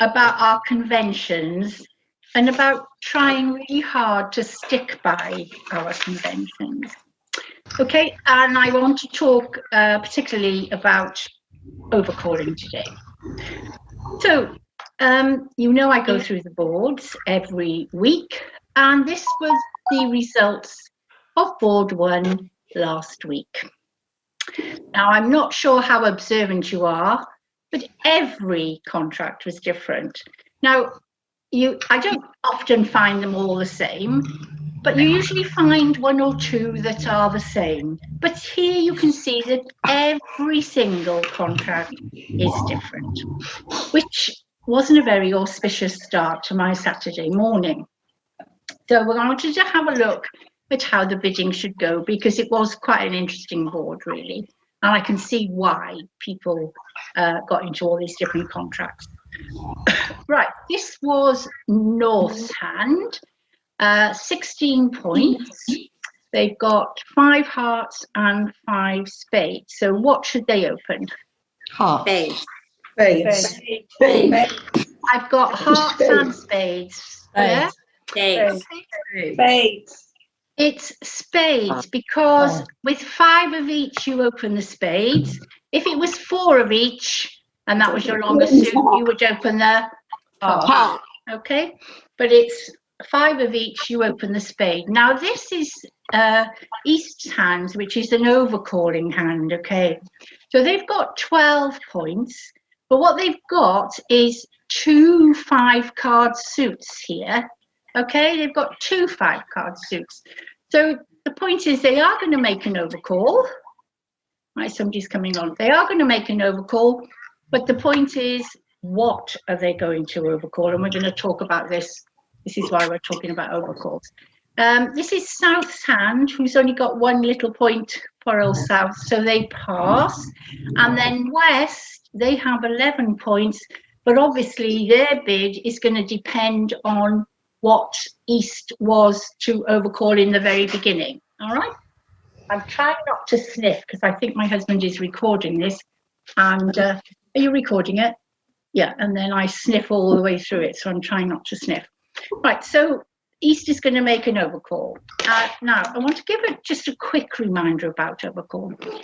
about our conventions and about trying really hard to stick by our conventions. Okay, and I want to talk particularly about overcalling today. So, you know, I go through the boards every week, and this was the results of board 1 last week. Now, I'm not sure how observant you are, but every contract was different. Now, I don't often find them all the same, but you usually find 1 or 2 that are the same. But here you can see that every single contract is different, which wasn't a very auspicious start to my Saturday morning. So we wanted to have a look at how the bidding should go, because it was quite an interesting board, really. And I can see why people got into all these different contracts. Right, this was North's hand, 16 points. They've got 5 hearts and 5 spades. So what should they open? Hearts. Spades. Spades. I've got hearts and spades. Yeah? Spades. It's spades, because with 5 of each you open the spades. If it was 4 of each and that was your longest suit, you would open the heart. Okay, but it's 5 of each you open the spade. Now this is East's hand, which is an overcalling hand. Okay, so they've got 12 points, but what they've got is 2 5-card suits here. Okay, they've got 2 5-card suits. So the point is they are going to make an overcall. Right, somebody's coming on. They are going to make an overcall, but the point is, what are they going to overcall? And we're going to talk about this. This is why we're talking about overcalls. This is South's hand, who's only got 1 little point, poor old South, so they pass. And then West, they have 11 points, but obviously their bid is going to depend on what East was to overcall in the very beginning. All right, I'm trying not to sniff because I think my husband is recording this. And are you recording it? Yeah, and then I sniff all the way through it, so I'm trying not to sniff. Right, so East is going to make an overcall. Now I want to give just a quick reminder about overcall. I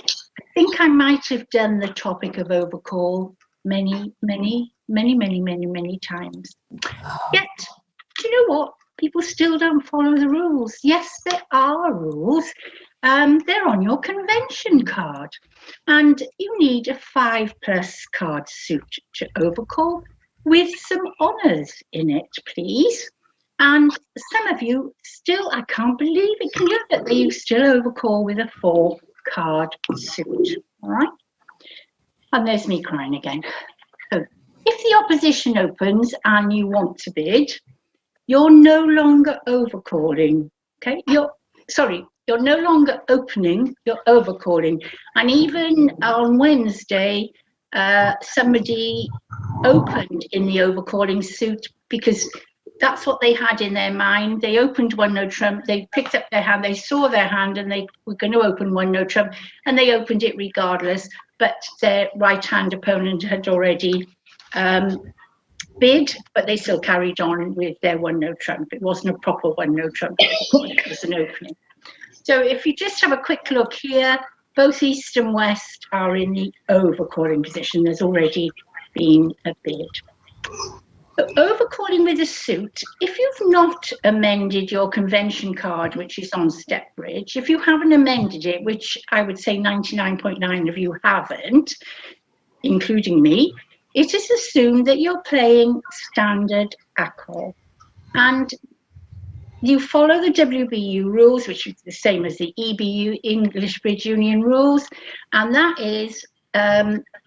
think I might have done the topic of overcall many times. Yet, do you know what? People still don't follow the rules. Yes, there are rules. They're on your convention card. And you need a 5+ card suit to overcall with some honours in it, please. And some of you still, I can't believe it, can you, that you still overcall with a 4-card suit. All right? And there's me crying again. So if the opposition opens and you want to bid, you're no longer overcalling, okay? You're no longer opening, you're overcalling. And even on Wednesday, somebody opened in the overcalling suit because that's what they had in their mind. They opened 1 no trump, they picked up their hand, they saw their hand and they were going to open 1 no trump, and they opened it regardless, but their right-hand opponent had already bid, but they still carried on with their 1 no trump. It wasn't a proper 1 no trump, it was an opening. So if you just have a quick look here, both East and West are in the overcalling position. There's already been a bid. So overcalling with a suit, if you've not amended your convention card, which is on Step Bridge, if you haven't amended it, which I would say 99.9% of you haven't, including me, it is assumed that you're playing standard ACOL. And you follow the WBU rules, which is the same as the EBU, English Bridge Union rules. And that is,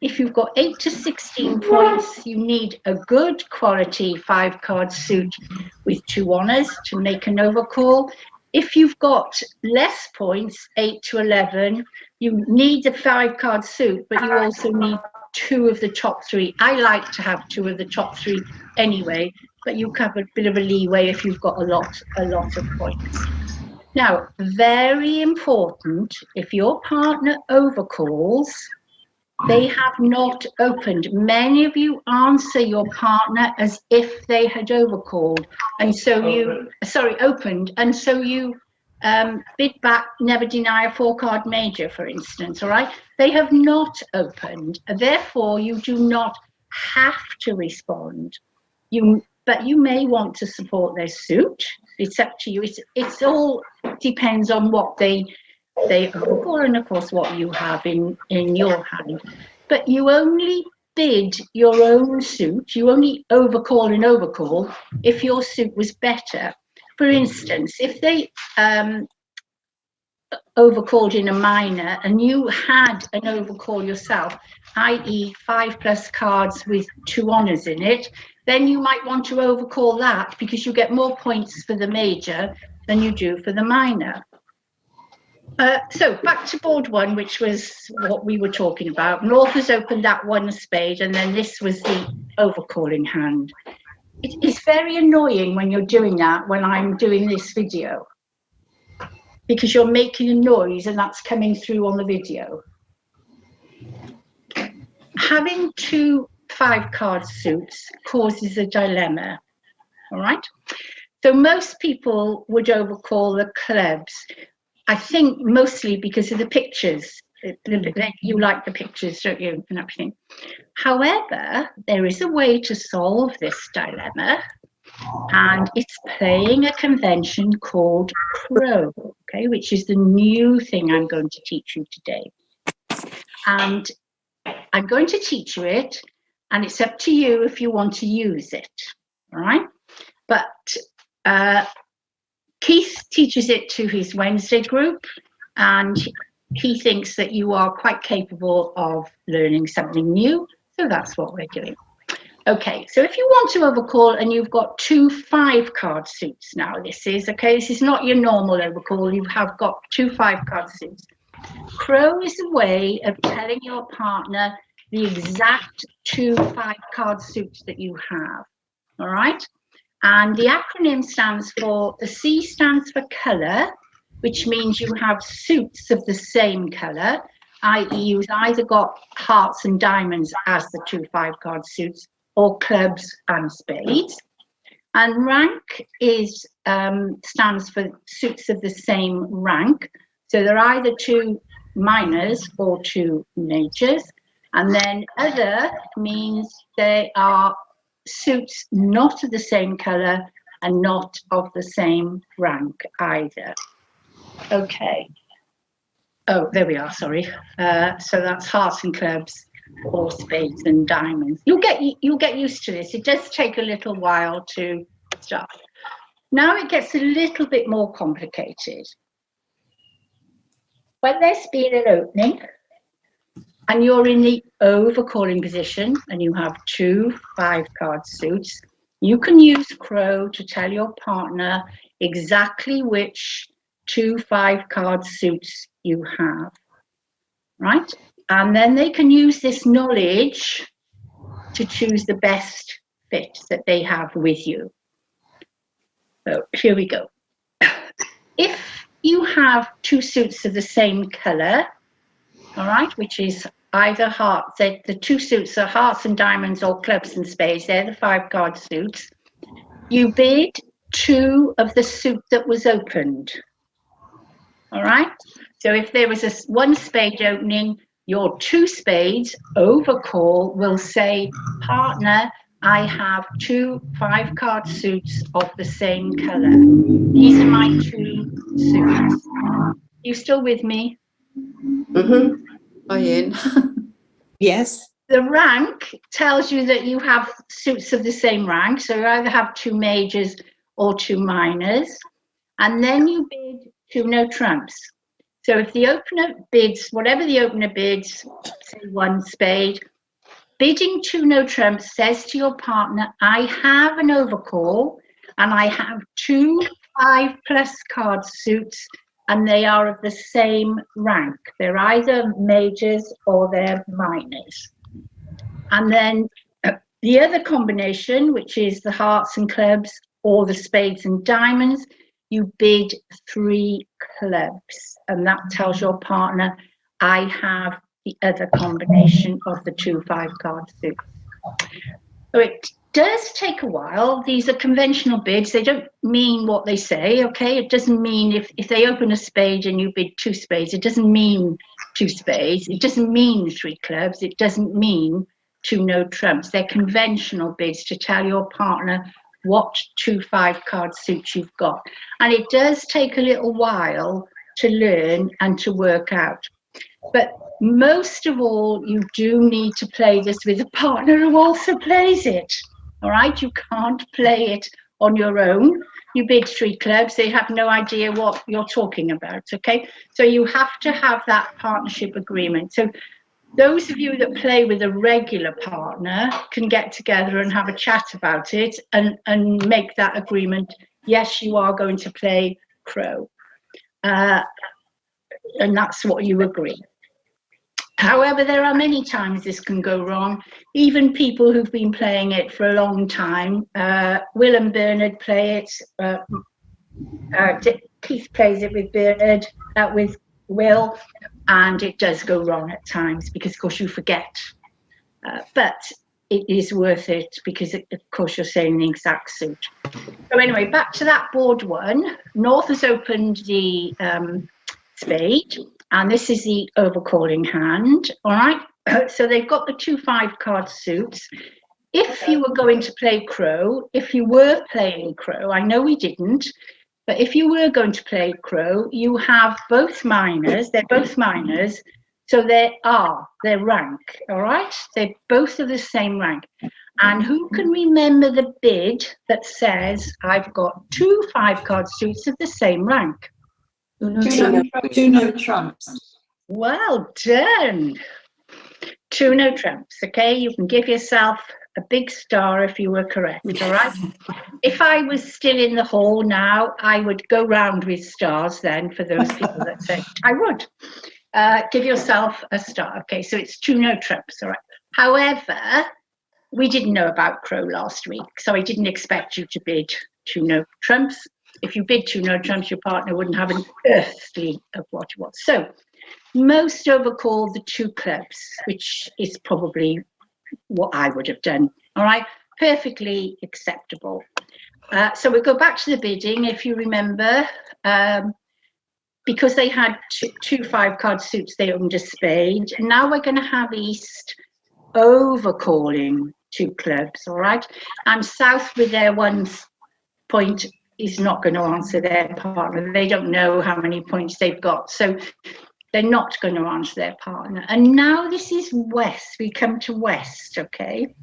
if you've got 8 to 16 points, you need a good quality 5-card suit with 2 honours to make an overcall. If you've got less points, 8 to 11, you need the 5-card suit, but you also need 2 of the top 3. I like to have 2 of the top 3 anyway, but you have a bit of a leeway if you've got a lot of points. Now, very important, if your partner overcalls, They have not opened. Many of you answer your partner as if they had overcalled, and so you, opened, and so you bid back, never deny a 4-card major, for instance, all right? They have not opened, therefore you do not have to respond. But you may want to support their suit. It's up to you. It's all depends on what they overcall, and of course what you have in your hand. But you only bid your own suit, you only overcall and overcall if your suit was better. For instance, if they overcalled in a minor and you had an overcall yourself, i.e. 5+ cards with 2 honours in it, then you might want to overcall that because you get more points for the major than you do for the minor. So back to board 1, which was what we were talking about. North has opened that 1 spade, and then this was the overcalling hand. It's very annoying when you're doing that, when I'm doing this video, because you're making a noise and that's coming through on the video. Having 2 5-card suits causes a dilemma, all right? So most people would overcall the clubs. I think mostly because of the pictures. You like the pictures, don't you, and everything. However, there is a way to solve this dilemma, and it's playing a convention called CRO, okay, which is the new thing I'm going to teach you today. And I'm going to teach you it, and it's up to you if you want to use it, all right? But Keith teaches it to his Wednesday group, and he thinks that you are quite capable of learning something new, so that's what we're doing. Okay, so if you want to overcall and you've got 2 5-card suits now, this is not your normal overcall, you have got 2 5-card suits. CRO is a way of telling your partner the exact 2 5-card suits that you have, all right? And the acronym stands for, the C stands for colour, which means you have suits of the same colour, i.e. you've either got hearts and diamonds as the 2 5-card suits, or clubs and spades. And rank is stands for suits of the same rank. So they're either 2 minors or 2 majors. And then other means they are suits not of the same colour and not of the same rank either. Okay. Oh, there we are, sorry. So that's hearts and clubs, or spades and diamonds. You'll get used to this. It does take a little while to start. Now it gets a little bit more complicated. When there's been an opening and you're in the overcalling position and you have 2 5-card suits, you can use CRO to tell your partner exactly which 2 5-card suits you have, right? And then they can use this knowledge to choose the best fit that they have with you. So here we go. If you have 2 suits of the same colour, all right, which is either hearts, the 2 suits are hearts and diamonds or clubs and spades, they're the 5-card suits. You bid 2 of the suit that was opened, all right? So if there was 1 spade opening, your 2 spades overcall will say, partner, I have 2 5-card suits of the same colour. These are my 2 suits. You still with me? Mm-hmm. Are you in? Yes. The rank tells you that you have suits of the same rank, so you either have 2 majors or 2 minors, and then you bid 2 no trumps. So if the opener bids, whatever the opener bids, say 1 spade, bidding 2 no trumps says to your partner, I have an overcall and I have 2 5+ card suits and they are of the same rank. They're either majors or they're minors. And then the other combination, which is the hearts and clubs or the spades and diamonds, you bid 3 clubs, and that tells your partner, I have the other combination of the 2 5-card suits. So it does take a while. These are conventional bids. They don't mean what they say, okay? It doesn't mean if they open a spade and you bid 2 spades, it doesn't mean 2 spades. It doesn't mean 3 clubs. It doesn't mean 2 no trumps. They're conventional bids to tell your partner what 2 5-card suits you've got. And it does take a little while to learn and to work out. But most of all, you do need to play this with a partner who also plays it. All right, you can't play it on your own. You bid 3 clubs, they have no idea what you're talking about, okay? So you have to have that partnership agreement. So those of you that play with a regular partner can get together and have a chat about it and make that agreement. Yes, you are going to play Crow. And that's what you agree. However, there are many times this can go wrong. Even people who've been playing it for a long time, Will and Bernard play it. Keith plays it with Bernard, with Will, and it does go wrong at times because, of course, you forget. But it is worth it because, of course, you're saying the exact suit. So anyway, back to that board one. North has opened the spade, and this is the overcalling hand, all right? So they've got the 2 5-card suits. If you were going to play Crow, if you were playing Crow, I know we didn't, but if you were going to play Crow, you have both minors, they're both minors, so they're rank, all right? They're both of the same rank. And who can remember the bid that says, I've got 2 5-card suits of the same rank? 2 no trumps. Well done. 2 no trumps, okay? You can give yourself a big star if you were correct, all right? If I was still in the hall now, I would go round with stars then for those people that say, I would. Give yourself a star. Okay, so it's 2 no trumps, all right? However, we didn't know about Crow last week, so I didn't expect you to bid 2 no trumps. If you bid 2 no trumps, your partner wouldn't have an earthly of what it was. So most overcall the 2 clubs, which is probably what I would have done. All right, perfectly acceptable. So we go back to the bidding, if you remember, because they had 2 5-card suits, they owned a spade. Now we're going to have East overcalling 2 clubs, all right? And South with their 1 point is not going to answer their partner. They don't know how many points they've got, so they're not going to answer their partner. And now this is West. We come to West, okay?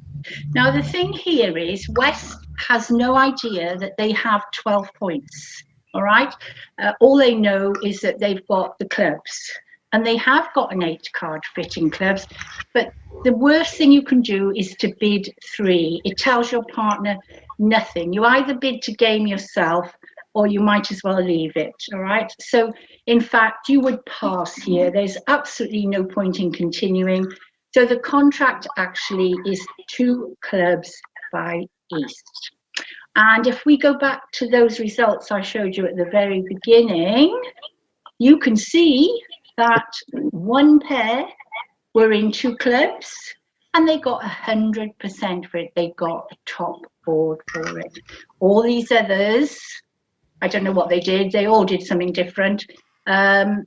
Now the thing here is West has no idea that they have 12 points, all right? All they know is that they've got the clubs, and they have got an 8-card fitting clubs, but the worst thing you can do is to bid 3. It tells your partner nothing. You either bid to game yourself or you might as well leave it, all right? So in fact, you would pass here. There's absolutely no point in continuing. So the contract actually is 2 clubs by East. And if we go back to those results I showed you at the very beginning, you can see that 1 pair were in 2 clubs and they got 100% for it. They got a top board for it. All these others, I don't know what they did. They all did something different. I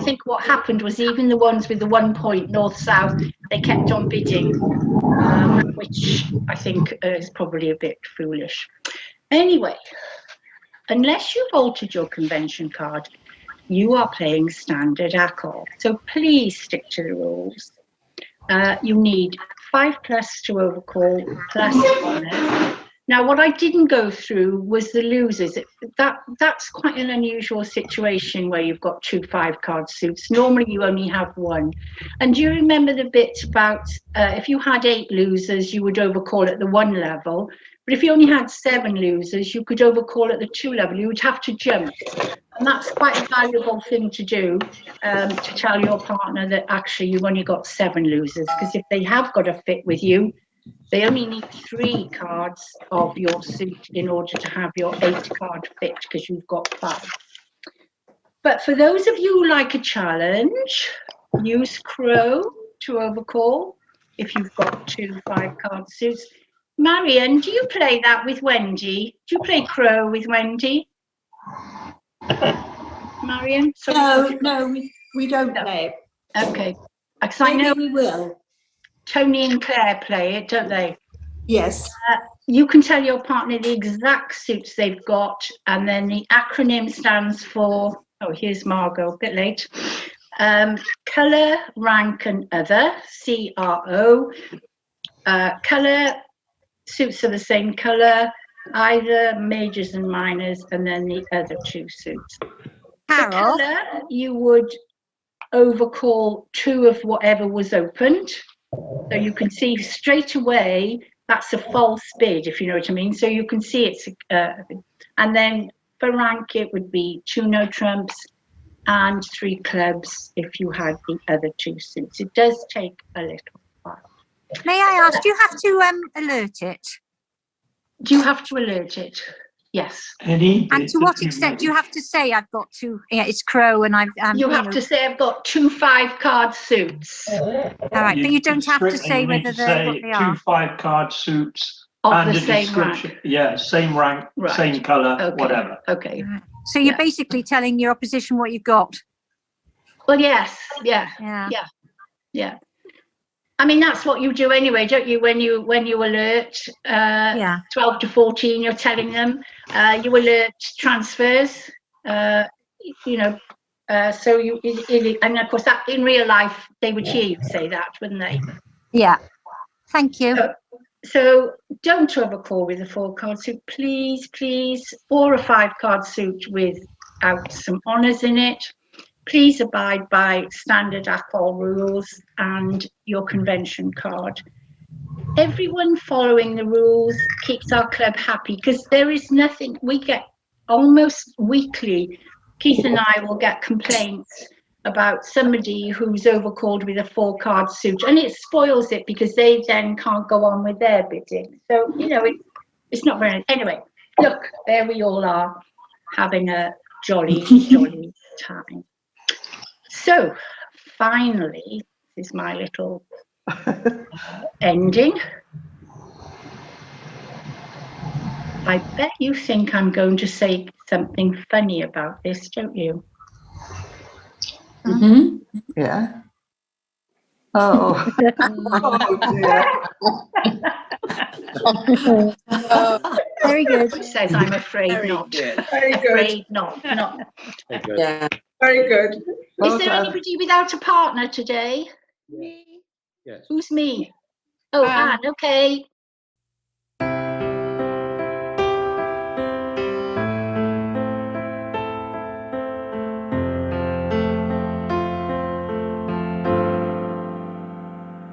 think what happened was even the ones with the 1 point north-south, they kept on bidding, which I think is probably a bit foolish. Anyway, unless you've altered your convention card, you are playing standard ACOL. So please stick to the rules. You need 5+ to overcall plus honors. Now, what I didn't go through was the losers. That's quite an unusual situation where you've got 2 5-card suits. Normally, you only have 1. And do you remember the bit about if you had 8 losers, you would overcall at the 1 level. But if you only had 7 losers, you could overcall at the 2 level. You would have to jump. And that's quite a valuable thing to do, to tell your partner that actually you've only got 7 losers. Because if they have got a fit with you, they only need 3 cards of your suit in order to have your 8-card fit, because you've got 5. But for those of you who like a challenge, use CRO to overcall if you've got 2 5-card suits. Marion, do you play that with Wendy? Do you play CRO with Wendy? Marion? No, we don't play it. Okay. Because I know we will. Tony and Claire play it, don't they? Yes. You can tell your partner the exact suits they've got, and then the acronym stands for, oh, here's Margot, a bit late. Colour, rank and other, CRO. Colour, suits are the same colour, either majors and minors, and then the other 2 suits. For colour, you would overcall 2 of whatever was opened. So you can see straight away that's a false bid, if you know what I mean. So you can see it's, and then for rank it would be 2 no trumps and 3 clubs if you had the other 2 suits. It does take a little while. May I ask, do you have to alert it? Do you have to alert it? Yes. And to what extent do you have to say I've got to? Yeah, it's CRO, and I've. You have to say I've got 2 5-card suits. All right, but you don't have to say whether they're what they are. 2 5-card suits Of and the a same description. rank. Yeah, same rank, Right. same colour, Okay. whatever. Okay. Right. So you're basically telling your opposition what you've got. Well, yes. Yeah. Yeah. Yeah. I mean, that's what you do anyway, don't you? When you alert 12 to 14, you're telling them. You alert transfers. You know. So you and of course that in real life they would hear you say that, wouldn't they? Yeah. Thank you. So don't overcall with a 4-card suit, please, or a 5-card suit without some honours in it. Please abide by standard ACOL rules and your convention card. Everyone following the rules keeps our club happy, because there is nothing, we get almost weekly, Keith and I will get complaints about somebody who's overcalled with a 4-card suit, and it spoils it because they then can't go on with their bidding. So, you know, it's not very, anyway, look, there we all are having a jolly time. So finally, this is my little ending. I bet you think I'm going to say something funny about this, don't you? Mm-hmm. Yeah. Oh. Oh dear. Very good. It says I'm afraid Very not. good. Very good. Afraid not. Yeah. Very good. Well Is there done. anybody without a partner today? Yes. Who's me? Oh, Anne. Anne, okay.